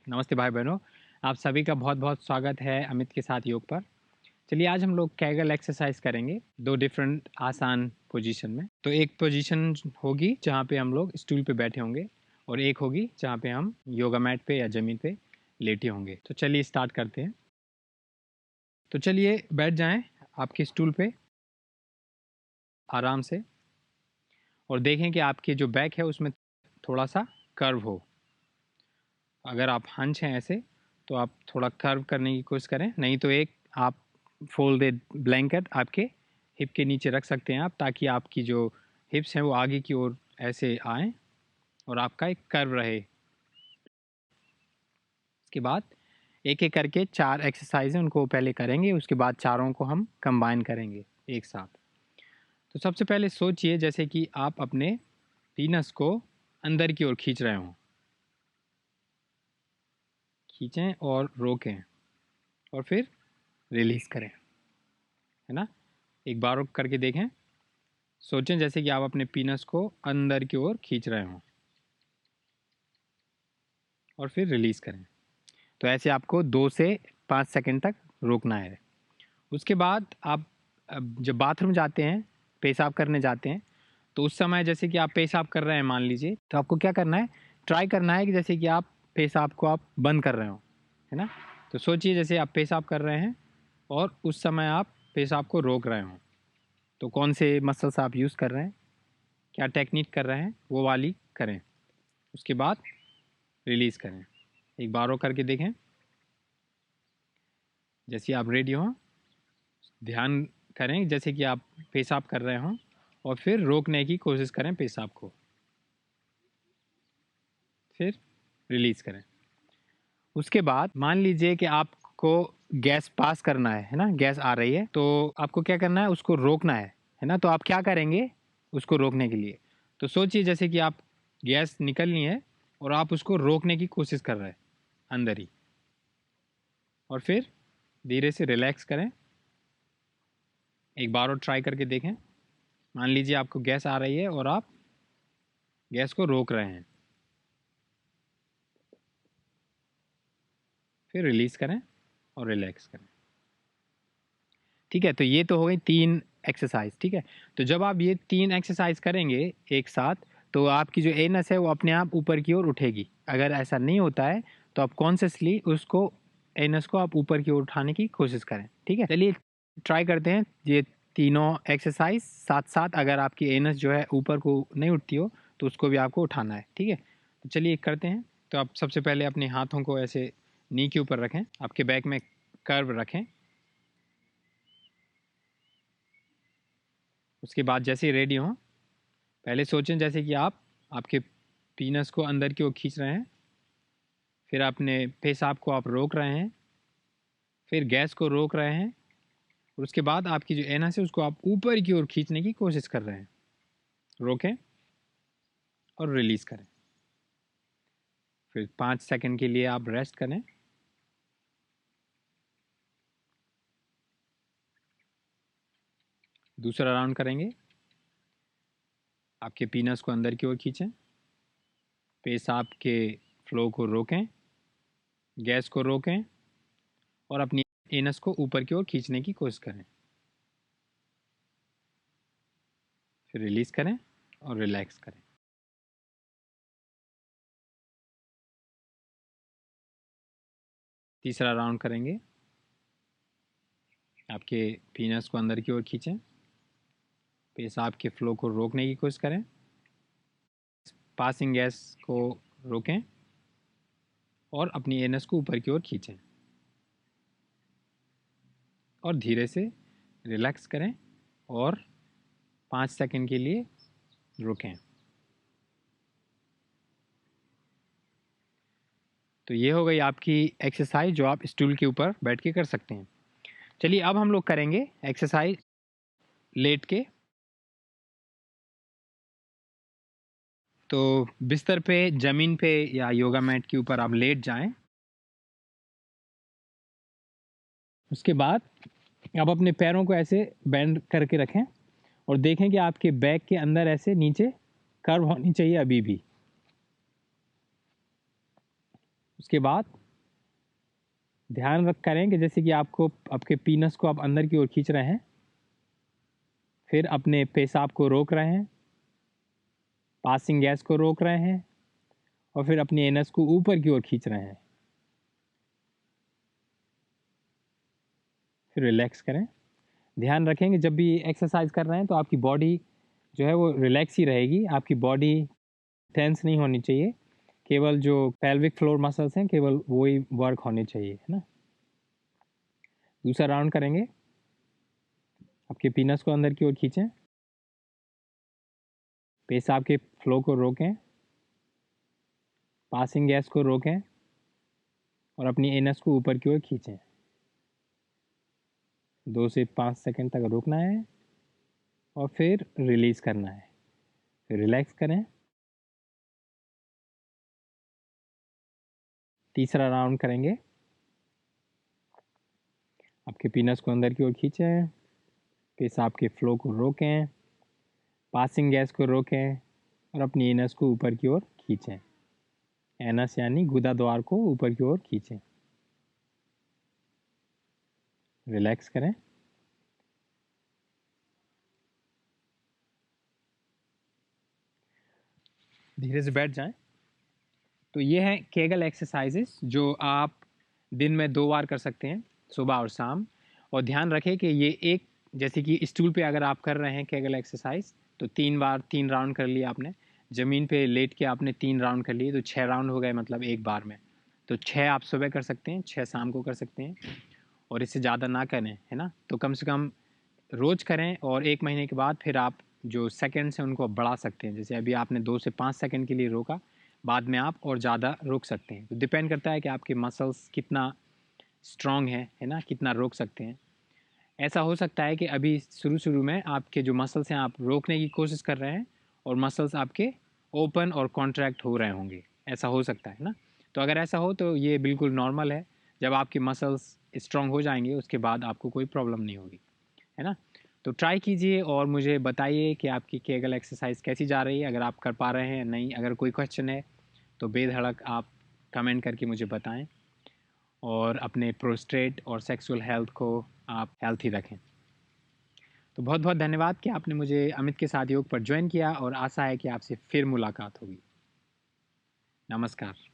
नमस्ते भाई बहनों, आप सभी का बहुत बहुत स्वागत है अमित के साथ योग पर। चलिए आज हम लोग कैगल एक्सरसाइज करेंगे दो डिफरेंट आसान पोजीशन में। तो एक पोजीशन होगी जहाँ पे हम लोग स्टूल पे बैठे होंगे और एक होगी जहाँ पे हम योगा मैट पे या ज़मीन पे लेटे होंगे। तो चलिए स्टार्ट करते हैं। तो चलिए बैठ जाएं आपके स्टूल पे आराम से और देखें कि आपके जो बैक है उसमें थोड़ा सा कर्व हो। अगर आप हंच हैं ऐसे तो आप थोड़ा कर्व करने की कोशिश करें, नहीं तो एक आप फोल्डेड ब्लैंकेट आपके हिप के नीचे रख सकते हैं आप, ताकि आपकी जो हिप्स हैं वो आगे की ओर ऐसे आएँ और आपका एक कर्व रहे। इसके बाद एक एक करके 4 एक्सरसाइज हैं उनको पहले करेंगे, उसके बाद चारों को हम कंबाइन करेंगे एक साथ। तो सबसे पहले सोचिए जैसे कि आप अपने पीनस को अंदर की ओर खींच रहे हों। खींचें और रोकें और फिर रिलीज़ करें, है ना। एक बार और करके देखें। सोचें जैसे कि आप अपने पीनस को अंदर की ओर खींच रहे हों और फिर रिलीज़ करें। तो ऐसे आपको 2 से 5 सेकंड तक रोकना है। उसके बाद आप जब बाथरूम जाते हैं, पेशाब करने जाते हैं, तो उस समय जैसे कि आप पेशाब कर रहे हैं मान लीजिए, तो आपको क्या करना है, ट्राई करना है कि जैसे कि आप पेशाब को आप बंद कर रहे हो, है ना। तो सोचिए जैसे आप पेशाब कर रहे हैं और उस समय आप पेशाब को रोक रहे हो। तो कौन से मसल्स आप यूज़ कर रहे हैं, क्या टेक्निक कर रहे हैं, वो वाली करें। उसके बाद रिलीज़ करें। एक बार और करके देखें। जैसे आप रेडी हों, ध्यान करें जैसे कि आप पेशाब कर रहे हों और फिर रोकने की कोशिश करें पेशाब को, फिर रिलीज़ करें। उसके बाद मान लीजिए कि आपको गैस पास करना है ना, गैस आ रही है, तो आपको क्या करना है, उसको रोकना है ना। तो आप क्या करेंगे उसको रोकने के लिए? तो सोचिए जैसे कि आप गैस निकलनी है और आप उसको रोकने की कोशिश कर रहे हैं अंदर ही, और फिर धीरे से रिलैक्स करें। एक बार और ट्राई करके देखें। मान लीजिए आपको गैस आ रही है और आप गैस को रोक रहे हैं, फिर रिलीज़ करें और रिलैक्स करें। ठीक है, तो ये तो हो गई 3 एक्सरसाइज। ठीक है, तो जब आप ये 3 एक्सरसाइज करेंगे एक साथ, तो आपकी जो एनस है वो अपने आप ऊपर की ओर उठेगी। अगर ऐसा नहीं होता है तो आप कॉन्शियसली उसको, एनस को आप ऊपर की ओर उठाने की कोशिश करें। ठीक है, चलिए ट्राई करते हैं ये तीनों एक्सरसाइज साथ साथ। अगर आपकी एनस जो है ऊपर को नहीं उठती हो तो उसको भी आपको उठाना है। ठीक है, तो चलिए करते हैं। तो आप सबसे पहले अपने हाथों को ऐसे नी के ऊपर रखें, आपके बैक में कर्व रखें। उसके बाद जैसे ही रेडी हों, पहले सोचें जैसे कि आप आपके पीनस को अंदर की ओर खींच रहे हैं, फिर अपने पेशाब को आप रोक रहे हैं, फिर गैस को रोक रहे हैं, और उसके बाद आपकी जो एनस है उसको आप ऊपर की ओर खींचने की कोशिश कर रहे हैं। रोकें और रिलीज़ करें। फिर 5 सेकंड के लिए आप रेस्ट करें। दूसरा राउंड करेंगे। आपके पीनस को अंदर की ओर खींचें, पेशाब के फ्लो को रोकें, गैस को रोकें और अपनी एनस को ऊपर की ओर खींचने की कोशिश करें। फिर रिलीज़ करें और रिलैक्स करें। तीसरा राउंड करेंगे। आपके पीनस को अंदर की ओर खींचें, पेशाब के फ्लो को रोकने की कोशिश करें, पासिंग गैस को रोकें और अपनी एनस को ऊपर की ओर खींचें और धीरे से रिलैक्स करें और 5 सेकंड के लिए रुकें। तो ये हो गई आपकी एक्सरसाइज जो आप स्टूल के ऊपर बैठ के कर सकते हैं। चलिए अब हम लोग करेंगे एक्सरसाइज लेट के। तो बिस्तर पे, ज़मीन पे या योगा मैट के ऊपर आप लेट जाएं। उसके बाद आप अपने पैरों को ऐसे बेंड करके रखें और देखें कि आपके बैक के अंदर ऐसे नीचे कर्व होनी चाहिए अभी भी। उसके बाद ध्यान रख करें कि जैसे कि आपको आपके पीनस को आप अंदर की ओर खींच रहे हैं, फिर अपने पेशाब को रोक रहे हैं, पासिंग गैस को रोक रहे हैं, और फिर अपनी एनस को ऊपर की ओर खींच रहे हैं। फिर रिलैक्स करें। ध्यान रखेंगे जब भी एक्सरसाइज कर रहे हैं तो आपकी बॉडी जो है वो रिलैक्स ही रहेगी, आपकी बॉडी टेंस नहीं होनी चाहिए, केवल जो पेल्विक फ्लोर मसल्स हैं केवल वो ही वर्क होने चाहिए, है ना। दूसरा राउंड करेंगे। आपके पीनस को अंदर की ओर खींचें, पेशाब के फ्लो को रोकें, पासिंग गैस को रोकें, और अपनी एनस को ऊपर की ओर खींचें। 2 से 5 सेकंड तक रोकना है और फिर रिलीज़ करना है। फिर रिलैक्स करें। तीसरा राउंड करेंगे। आपके पीनस को अंदर की ओर खींचें, पेशाब के फ्लो को रोकें, पासिंग गैस को रोकें, और अपनी एनस को ऊपर की ओर खींचें। एनस यानी गुदा द्वार को ऊपर की ओर खींचें। रिलैक्स करें। धीरे से बैठ जाएं। तो ये है केगल एक्सरसाइजेस जो आप दिन में 2 बार कर सकते हैं, सुबह और शाम। और ध्यान रखें कि ये एक, जैसे कि स्टूल पे अगर आप कर रहे हैं केगल एक्सरसाइज तो 3 बार 3 राउंड कर लिया आपने, ज़मीन पे लेट के आपने 3 राउंड कर लिए तो 6 राउंड हो गए, मतलब एक बार में। तो 6 आप सुबह कर सकते हैं, 6 शाम को कर सकते हैं, और इससे ज़्यादा ना करें, है ना। तो कम से कम रोज़ करें, और 1 महीने के बाद फिर आप जो सेकंड्स हैं उनको आप बढ़ा सकते हैं। जैसे अभी आपने 2 से 5 सेकंड के लिए रोका, बाद में आप और ज़्यादा रोक सकते हैं। तो डिपेंड करता है कि आपके मसल्स कितना स्ट्रॉन्ग है ना, कितना रोक सकते हैं। ऐसा हो सकता है कि अभी शुरू में आपके जो मसल्स हैं आप रोकने की कोशिश कर रहे हैं और मसल्स आपके ओपन और कॉन्ट्रैक्ट हो रहे होंगे, ऐसा हो सकता है ना। तो अगर ऐसा हो तो ये बिल्कुल नॉर्मल है। जब आपके मसल्स स्ट्रॉन्ग हो जाएंगे उसके बाद आपको कोई प्रॉब्लम नहीं होगी, है ना। तो ट्राई कीजिए और मुझे बताइए कि आपकी केगल एक्सरसाइज कैसी जा रही है, अगर आप कर पा रहे हैं या नहीं। अगर कोई क्वेश्चन है तो बेधड़क आप कमेंट करके मुझे बताएं, और अपने प्रोस्टेट और सेक्सुअल हेल्थ को आप हेल्थी रखें। तो बहुत बहुत धन्यवाद कि आपने मुझे अमित के साथ योग पर ज्वाइन किया, और आशा है कि आपसे फिर मुलाकात होगी। नमस्कार।